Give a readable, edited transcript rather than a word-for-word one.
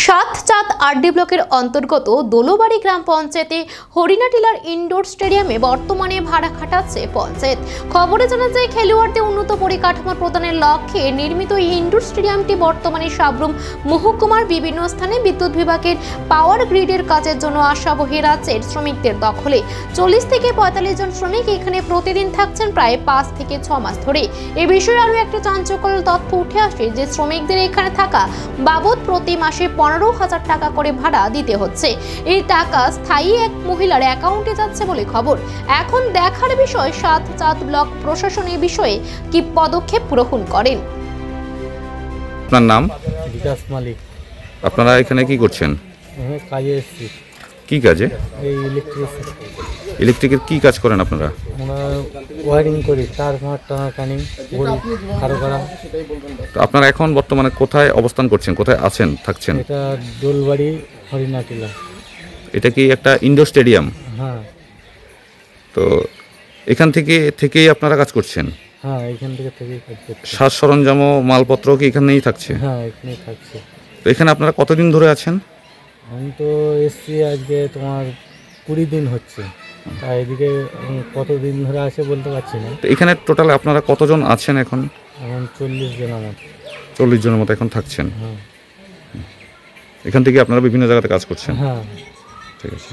Satchand RD ব্লকের অন্তর্গত দোলবাড়ি গ্রাম পঞ্চায়েতে হরিণাটিলার ইনডোর স্টেডিয়ামে বর্তমানে ভাড়া খাটাচ্ছে পঞ্চায়েত। খবরে জানা যায়, খেলোয়াড়দের উন্নত পরিকাঠামো প্রদানের লক্ষ্যে নির্মিত এই ইনডোর স্টেডিয়ামটি বর্তমানে সাবরুম মহকুমার বিভিন্ন স্থানে বিদ্যুৎ বিভাগের পাওয়ার গ্রিডের কাজের জন্য আশাবহী রাজ্যের শ্রমিকদের দখলে। 40 থেকে 45 জন শ্রমিক এখানে প্রতিদিন থাকছেন প্রায় 5 থেকে 6 মাস ধরে। এ বিষয়ে আরও একটা চাঞ্চল্যকর তথ্য উঠে আসে যে শ্রমিকদের এখানে থাকা বাবদ প্রতি মাসে 15,000 টাকা করে ভাড়া দিতে হচ্ছে। এই টাকা স্থায়ী এক মহিলার অ্যাকাউন্টে যাচ্ছে বলে খবর। এখন দেখার বিষয় সাতচাঁদ ব্লক প্রশাসন এই বিষয়ে কি পদক্ষেপ গ্রহণ করেন। আপনার নাম? বিকাশ মালিক। আপনারা এখানে কি করছেন? কাজে এসেছি। কি কাজে? এই ইলেকট্রিকের কি কাজ করেন আপনারা? আমরা ওয়ারিং করি, তার টানাটানি করি, খাড়ো করা। তো আপনারা এখন বর্তমানে কোথায় অবস্থান করছেন, কোথায় আছেন, থাকছেন? এটা দোলবাড়ি হরিণাটিলা। এটা কি একটা ইনডোর স্টেডিয়াম? হ্যাঁ তো এখান থেকেই আপনারা কাজ করছেন? হ্যাঁ, এখান থেকেই কাজ করছি। সাজ সরঞ্জাম ও মালপত্র কি এখানেই থাকছে? হ্যাঁ, এখানেই থাকছে। তো এখানে আপনারা কতদিন ধরে আছেন? আমি তো এসছি আজকে তোমার 20 দিন হচ্ছে। তাই এদিকে কতদিন ধরে আছে বলতে পারছি না। তো এখানে টোটাল আপনারা কতজন আছেন এখন? এখন 40 জন আমার। 40 জনের মতো এখন থাকছেন। হ্যাঁ এখান থেকে আপনারা বিভিন্ন জায়গাতে কাজ করছেন? হ্যাঁ। ঠিক আছে।